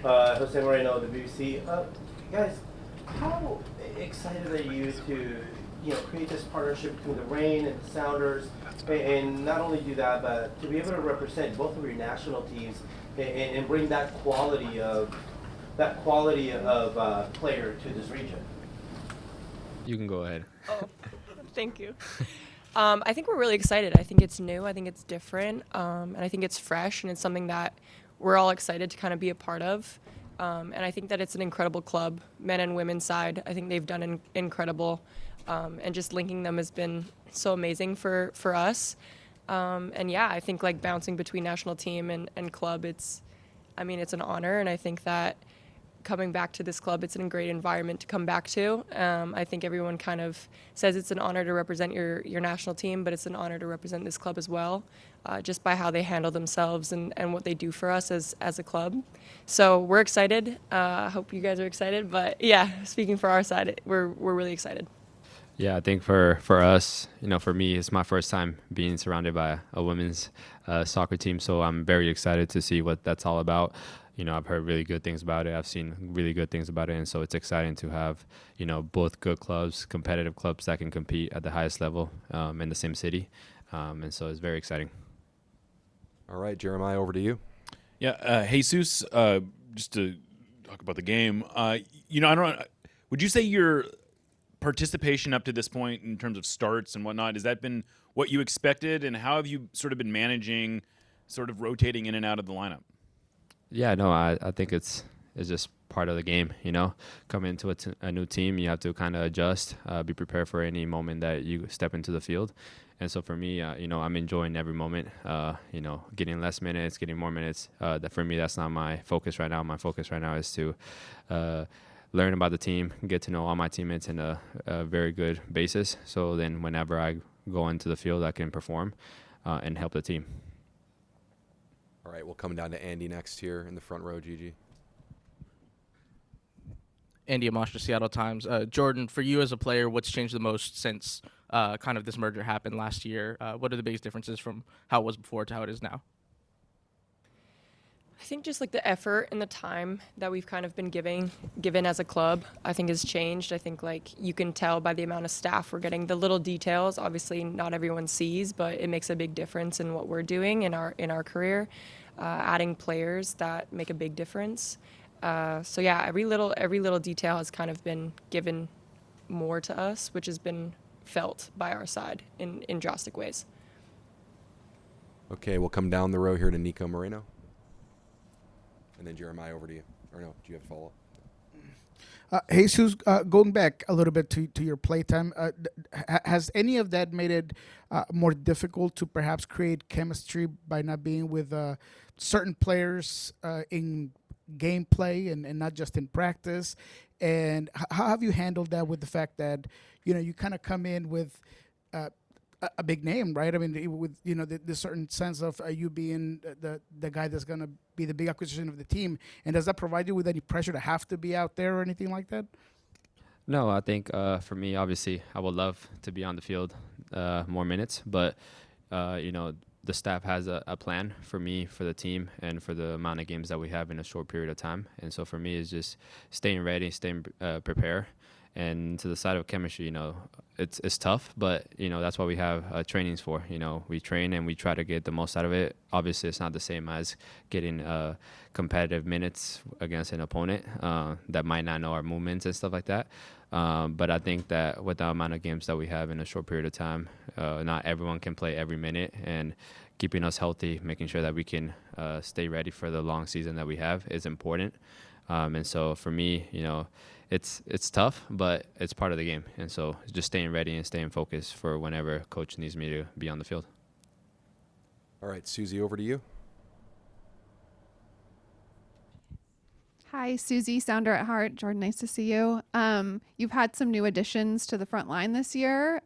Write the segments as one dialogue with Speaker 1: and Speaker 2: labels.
Speaker 1: Jose Moreno, the BBC. Guys, how excited are you to create this partnership between the Rain and the Sounders, and not only do that, but to be able to represent both of your national teams and bring that quality of player to this region?
Speaker 2: You can go ahead.
Speaker 3: Oh, thank you. I think we're really excited. I think it's new. I think it's different. And I think it's fresh. And it's something that we're all excited to kind of be a part of. And I think that it's an incredible club, men and women's side. I think they've done incredible. And just linking them has been so amazing for us. And yeah, I think like bouncing between national team and club, it's an honor. And I think that coming back to this club, it's a great environment to come back to. I think everyone kind of says it's an honor to represent your national team, but it's an honor to represent this club as well, just by how they handle themselves and what they do for us as a club. So we're excited. I hope you guys are excited. But yeah, speaking for our side, we're really excited.
Speaker 2: Yeah, I think for us, for me, it's my first time being surrounded by a women's soccer team, so I'm very excited to see what that's all about. I've heard really good things about it. I've seen really good things about it, and so it's exciting to have, both good clubs, competitive clubs that can compete at the highest level in the same city, and so it's very exciting.
Speaker 4: All right, Jeremiah, over to you.
Speaker 5: Yeah, Jesus, just to talk about the game, I don't. Would you say your participation up to this point in terms of starts and whatnot, has that been what you expected, and how have you sort of been managing, sort of rotating in and out of the lineup?
Speaker 2: Yeah, no, I think it's just part of the game, Come into a new team, you have to kind of adjust, be prepared for any moment that you step into the field. And so for me, I'm enjoying every moment, getting less minutes, getting more minutes. That for me, that's not my focus right now. My focus right now is to learn about the team, get to know all my teammates in a very good basis. So then whenever I go into the field, I can perform and help the team.
Speaker 4: All right, we'll come down to Andy next here in the front row, Gigi.
Speaker 6: Andy Amash, Seattle Times. Jordyn, for you as a player, what's changed the most since kind of this merger happened last year? What are the biggest differences from how it was before to how it is now?
Speaker 3: I think just like the effort and the time that we've kind of been given as a club, I think has changed. I think like you can tell by the amount of staff we're getting, the little details. Obviously, not everyone sees, but it makes a big difference in what we're doing in our career. Adding players that make a big difference. So yeah, every little detail has kind of been given more to us, which has been felt by our side in drastic ways.
Speaker 4: Okay, we'll come down the row here to Nico Moreno. And then Jeremiah, over to you. Or no, do you have a follow-up?
Speaker 7: Jesus, going back a little bit to your playtime, has any of that made it more difficult to perhaps create chemistry by not being with certain players in gameplay and not just in practice? And how have you handled that with the fact that, you kind of come in with a big name, right? I mean, with the certain sense of you being the guy that's going to be the big acquisition of the team, and does that provide you with any pressure to have to be out there or anything like that?
Speaker 2: No, I think for me, obviously, I would love to be on the field more minutes, but the staff has a plan for me, for the team, and for the amount of games that we have in a short period of time. And so for me, it's just staying ready, staying prepared. And to the side of chemistry, it's tough, but that's what we have trainings for. We train and we try to get the most out of it. Obviously, it's not the same as getting competitive minutes against an opponent that might not know our movements and stuff like that. But I think that with the amount of games that we have in a short period of time, not everyone can play every minute, and keeping us healthy, making sure that we can stay ready for the long season that we have is important. And so for me, it's tough, but it's part of the game. And so just staying ready and staying focused for whenever coach needs me to be on the field.
Speaker 4: All right, Susie, over to you.
Speaker 8: Hi, Susie, Sounder at Heart. Jordyn, nice to see you. You've had some new additions to the front line this year,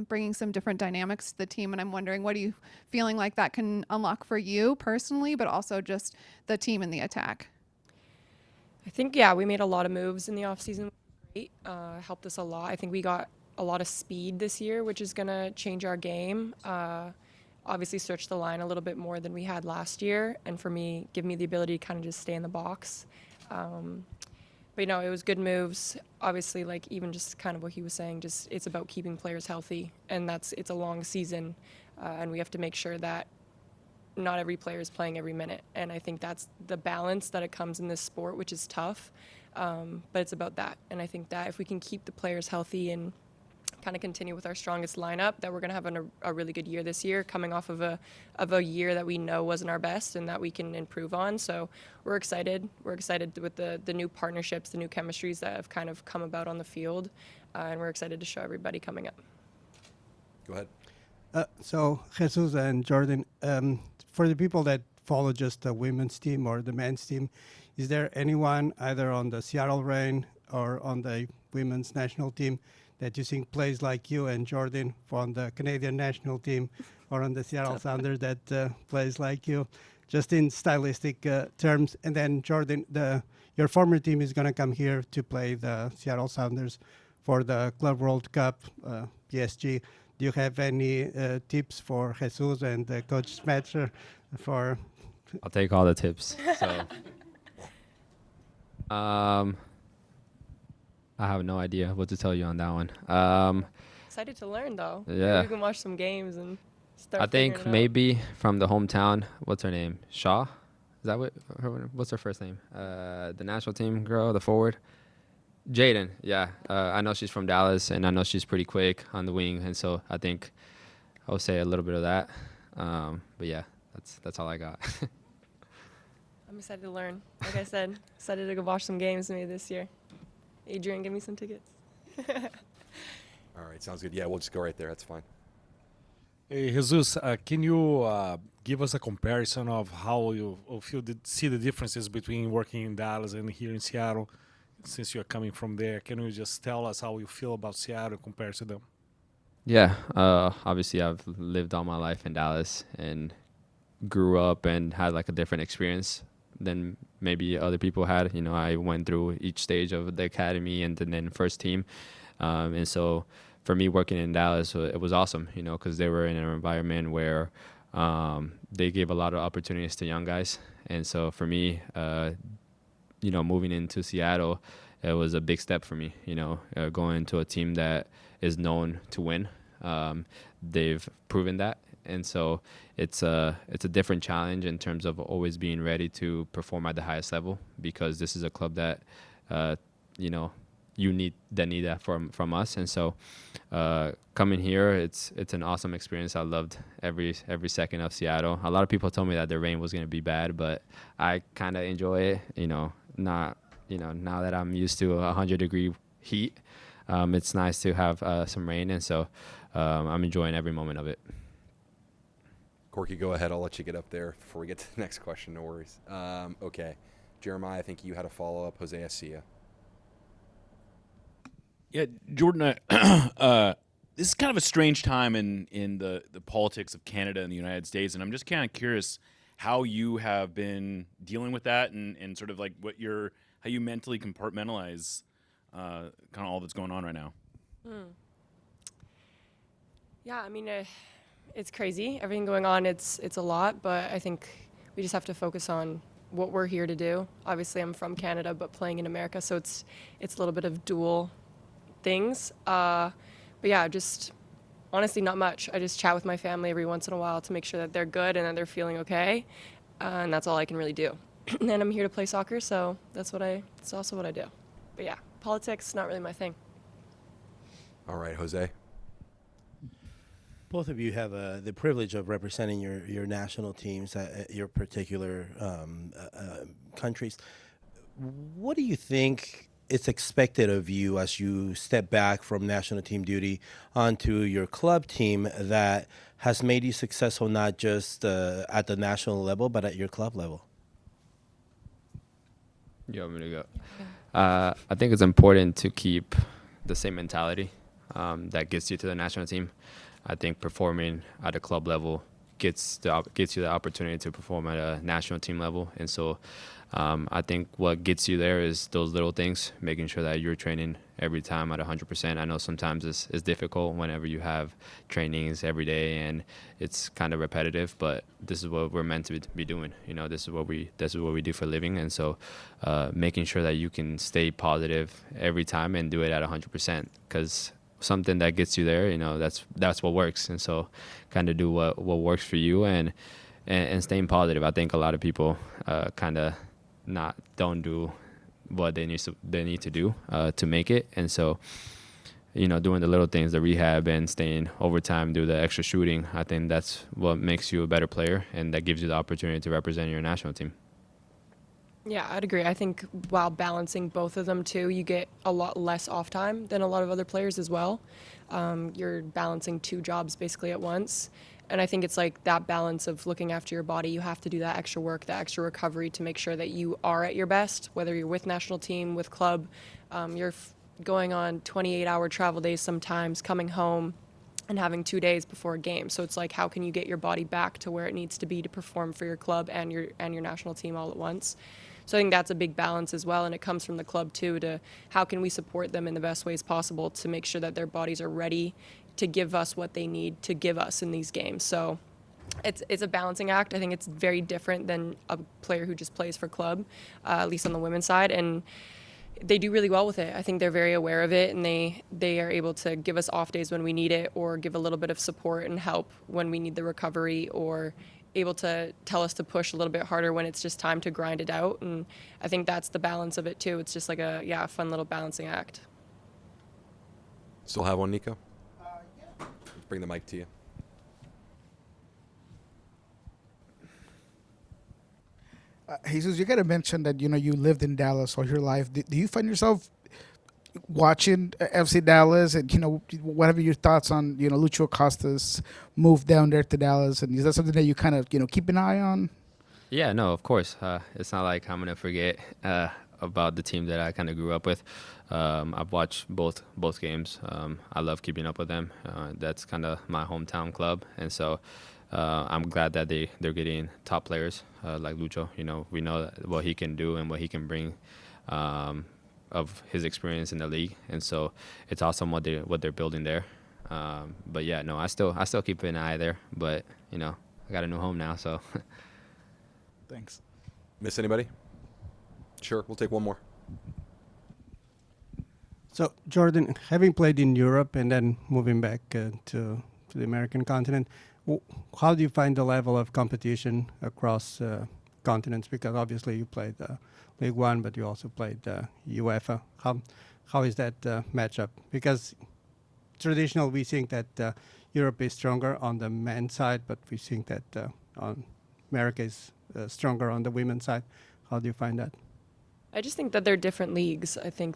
Speaker 8: bringing some different dynamics to the team, and I'm wondering, what are you feeling like that can unlock for you personally, but also just the team in the attack?
Speaker 3: I think, yeah, we made a lot of moves in the offseason. Great. Helped us a lot. I think we got a lot of speed this year, which is going to change our game. Obviously, search the line a little bit more than we had last year. And for me, give me the ability to kind of just stay in the box. But you know, it was good moves. Obviously, like even just kind of what he was saying, just it's about keeping players healthy, and it's a long season, and we have to make sure that not every player is playing every minute. And I think that's the balance that it comes in this sport, which is tough. But it's about that. And I think that if we can keep the players healthy and kind of continue with our strongest lineup, that we're going to have a really good year this year, coming off of a year that we know wasn't our best and that we can improve on. So we're excited. We're excited with the new partnerships, the new chemistries that have kind of come about on the field, and we're excited to show everybody coming up.
Speaker 4: Go ahead.
Speaker 9: So Jesus and Jordyn, for the people that follow just the women's team or the men's team, is there anyone either on the Seattle Reign or on the women's national team that you think plays like you and Jordyn on the Canadian national team or on the Seattle Sounders that plays like you, just in stylistic terms? And then Jordyn, your former team is going to come here to play the Seattle Sounders for the Club World Cup, PSG. Do you have any tips for Jesus and Coach Smetzer for?
Speaker 2: I'll take all the tips. So, I have no idea what to tell you on that one.
Speaker 3: Excited to learn though.
Speaker 2: Yeah.
Speaker 3: Maybe we can watch some games and start.
Speaker 2: I think
Speaker 3: figuring it out.
Speaker 2: maybe from the hometown. What's her name? Shaw? Is that what's her first name? The national team girl, the forward. Jordyn, yeah. I know she's from Dallas, and I know she's pretty quick on the wing, and so I think I would say a little bit of that. But yeah, that's all I got.
Speaker 3: I'm excited to learn. Like I said, excited to go watch some games maybe this year. Adrian, give me some tickets.
Speaker 4: All right, sounds good. Yeah, we'll just go right there. That's fine.
Speaker 10: Hey, Jesus, can you give us a comparison of how you see the differences between working in Dallas and here in Seattle, since you're coming from there? Can you just tell us how you feel about Seattle compared to them?
Speaker 2: Yeah, obviously I've lived all my life in Dallas and grew up and had like a different experience than maybe other people had. You know, I went through each stage of the academy and then first team. And so for me working in Dallas, it was awesome, you know, because they were in an environment where they gave a lot of opportunities to young guys. And so for me, you know, moving into Seattle, it was a big step for me, you know, going to a team that is known to win. They've proven that. And so it's a different challenge in terms of always being ready to perform at the highest level, because this is a club that, you know, need that from us. And so coming here, it's an awesome experience. I loved every second of Seattle. A lot of people told me that the rain was going to be bad, but I kind of enjoy it, you know, now that I'm used to 100-degree heat. It's nice to have some rain, and so I'm enjoying every moment of it.
Speaker 4: Corky, go ahead. I'll let you get up there before we get to the next question. No worries. Okay. Jeremiah, I think you had a follow-up. Jose, I see you.
Speaker 5: Yeah, Jordyn, this is kind of a strange time in the politics of Canada and the United States, and I'm just kind of curious how you have been dealing with that and sort of like how you mentally compartmentalize kind of all that's going on right now.
Speaker 3: Yeah, I mean, it's crazy. Everything going on, it's a lot, but I think we just have to focus on what we're here to do. Obviously, I'm from Canada, but playing in America, so it's a little bit of dual things. But yeah, just honestly not much. I just chat with my family every once in a while to make sure that they're good and that they're feeling okay, and that's all I can really do. And then I'm here to play soccer, so that's also what I do. But yeah, politics, not really my thing.
Speaker 4: All right, Jose.
Speaker 11: Both of you have the privilege of representing your national teams at your particular countries. What do you think is expected of you as you step back from national team duty onto your club team that has made you successful not just at the national level, but at your club level?
Speaker 2: You want me to go? I think it's important to keep the same mentality that gets you to the national team. I think performing at a club level gets you the opportunity to perform at a national team level. And so I think what gets you there is those little things, making sure that you're training every time at 100%. I know sometimes it's difficult whenever you have trainings every day and it's kind of repetitive, but this is what we're meant to be doing. This is what we do for a living, and so making sure that you can stay positive every time and do it at 100%, because something that gets you there, that's what works. And so kind of do what works for you and staying positive. I think a lot of people kind of don't do what they need to do to make it. And so, doing the little things, the rehab and staying overtime, do the extra shooting, I think that's what makes you a better player, and that gives you the opportunity to represent your national team.
Speaker 3: Yeah, I'd agree. I think while balancing both of them too, you get a lot less off time than a lot of other players as well. You're balancing two jobs basically at once. And I think it's like that balance of looking after your body. You have to do that extra work, that extra recovery to make sure that you are at your best, whether you're with national team, with club. You're going on 28-hour travel days sometimes, coming home and having 2 days before a game. So it's like, how can you get your body back to where it needs to be to perform for your club and your national team all at once? So I think that's a big balance as well, and it comes from the club too, to how can we support them in the best ways possible to make sure that their bodies are ready to give us what they need to give us in these games. So it's a balancing act. I think it's very different than a player who just plays for club, at least on the women's side, and they do really well with it. I think they're very aware of it, and they are able to give us off days when we need it, or give a little bit of support and help when we need the recovery, or able to tell us to push a little bit harder when it's just time to grind it out. And I think that's the balance of it too. It's just like a fun little balancing act.
Speaker 4: Still have one, Nico? Yeah. Let's bring the mic to you.
Speaker 7: Jesus, you got to mention that you lived in Dallas all your life. Do you find yourself watching FC Dallas, and what are your thoughts on Lucho Acosta's move down there to Dallas, and is that something that you kind of keep an eye on?
Speaker 2: Yeah, no, of course. It's not like I'm gonna forget about the team that I kind of grew up with. I've watched both games. I love keeping up with them. That's kind of my hometown club, and so I'm glad that they're getting top players like Lucho. We know what he can do and what he can bring of his experience in the league, and so it's awesome what they're building there. But yeah, no, I still keep an eye there. But I got a new home now, so.
Speaker 7: Thanks.
Speaker 4: Miss anybody? Sure, we'll take one more.
Speaker 9: So, Jordyn, having played in Europe and then moving back to the American continent, how do you find the level of competition across continents? Because obviously you played League One, but you also played UEFA. How is that matchup? Because traditional, we think that Europe is stronger on the men's side, but we think that on America is stronger on the women's side. How do you find that?
Speaker 3: I just think that they're different leagues. I feel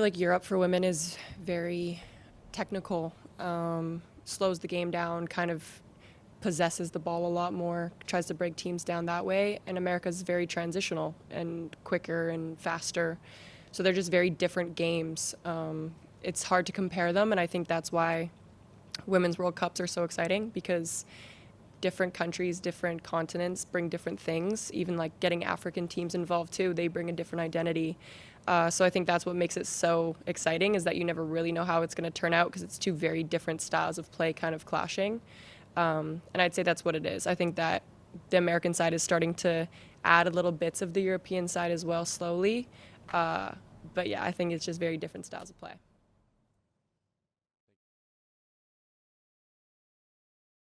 Speaker 3: like Europe for women is very technical, slows the game down, kind of possesses the ball a lot more, tries to break teams down that way, and America's very transitional and quicker and faster. So they're just very different games. It's hard to compare them, and I think that's why Women's World Cups are so exciting, because different countries, different continents bring different things. Even like getting African teams involved too, they bring a different identity. So I think that's what makes it so exciting, is that you never really know how it's going to turn out, because it's two very different styles of play kind of clashing. And I'd say that's what it is. I think that the American side is starting to add a little bits of the European side as well slowly. But yeah, I think it's just very different styles of play.